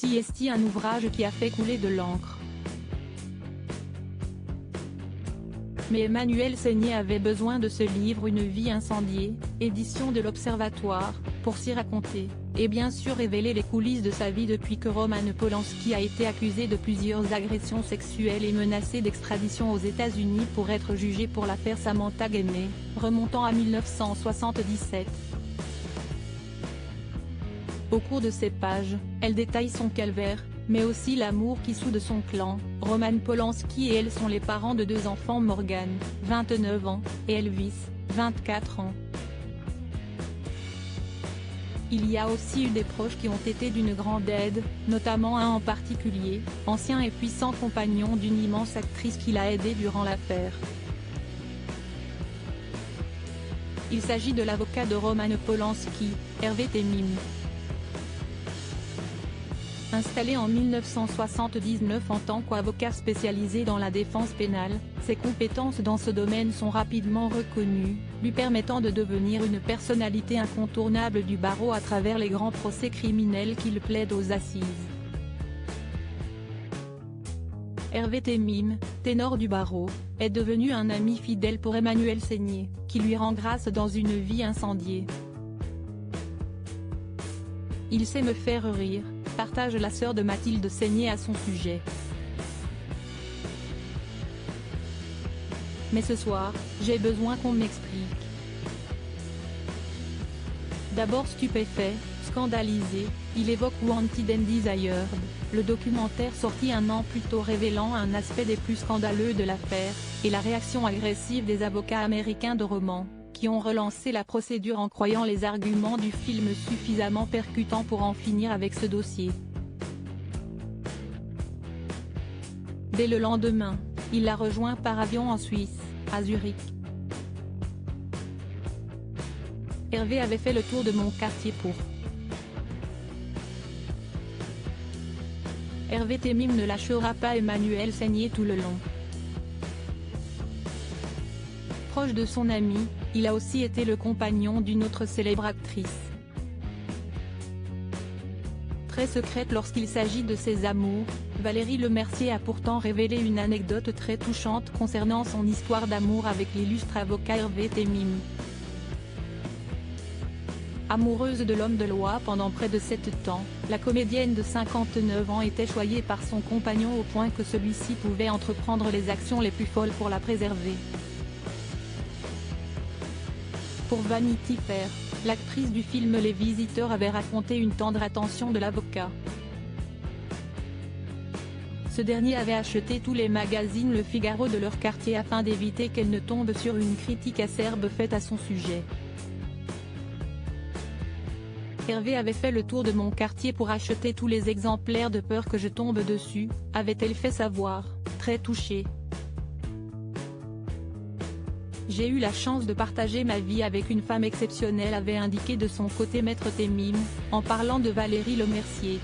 Si est un ouvrage qui a fait couler de l'encre. Mais Emmanuelle Seigner avait besoin de ce livre Une vie incendiée, édition de l'Observatoire, pour s'y raconter, et bien sûr révéler les coulisses de sa vie depuis que Roman Polanski a été accusé de plusieurs agressions sexuelles et menacé d'extradition aux États-Unis pour être jugé pour l'affaire Samantha Gainey, remontant à 1977. Au cours de ces pages, elle détaille son calvaire, mais aussi l'amour qui soude son clan. Roman Polanski et elle sont les parents de deux enfants, Morgan, 29 ans, et Elvis, 24 ans. Il y a aussi eu des proches qui ont été d'une grande aide, notamment un en particulier, ancien et puissant compagnon d'une immense actrice qui l'a aidé durant l'affaire. Il s'agit de l'avocat de Roman Polanski, Hervé Temim. Installé en 1979 en tant qu'avocat spécialisé dans la défense pénale, ses compétences dans ce domaine sont rapidement reconnues, lui permettant de devenir une personnalité incontournable du barreau à travers les grands procès criminels qu'il plaide aux assises. Hervé Temim, ténor du barreau, est devenu un ami fidèle pour Emmanuelle Seigner, qui lui rend grâce dans Une vie incendiée. Il sait me faire rire, partage la sœur de Mathilde Seigner à son sujet. Mais ce soir, j'ai besoin qu'on m'explique. D'abord stupéfait, scandalisé, il évoque Wanted and Desired, le documentaire sorti un an plus tôt révélant un aspect des plus scandaleux de l'affaire, et la réaction agressive des avocats américains de Roman, qui ont relancé la procédure en croyant les arguments du film suffisamment percutants pour en finir avec ce dossier. Dès le lendemain, il l'a rejoint par avion en Suisse, à Zurich. Hervé avait fait le tour de mon quartier pour. Hervé Temim ne lâchera pas Emmanuelle Seigner tout le long. Proche de son ami, il a aussi été le compagnon d'une autre célèbre actrice. Très secrète lorsqu'il s'agit de ses amours, Valérie Lemercier a pourtant révélé une anecdote très touchante concernant son histoire d'amour avec l'illustre avocat Hervé Temim. Amoureuse de l'homme de loi pendant près de 7 ans, la comédienne de 59 ans était choyée par son compagnon au point que celui-ci pouvait entreprendre les actions les plus folles pour la préserver. Pour Vanity Fair, l'actrice du film Les Visiteurs avait raconté une tendre attention de l'avocat. Ce dernier avait acheté tous les magazines Le Figaro de leur quartier afin d'éviter qu'elle ne tombe sur une critique acerbe faite à son sujet. Hervé avait fait le tour de mon quartier pour acheter tous les exemplaires de peur que je tombe dessus, avait-elle fait savoir, très touchée. J'ai eu la chance de partager ma vie avec une femme exceptionnelle, avait indiqué de son côté Maître Temim, en parlant de Valérie Lemercier.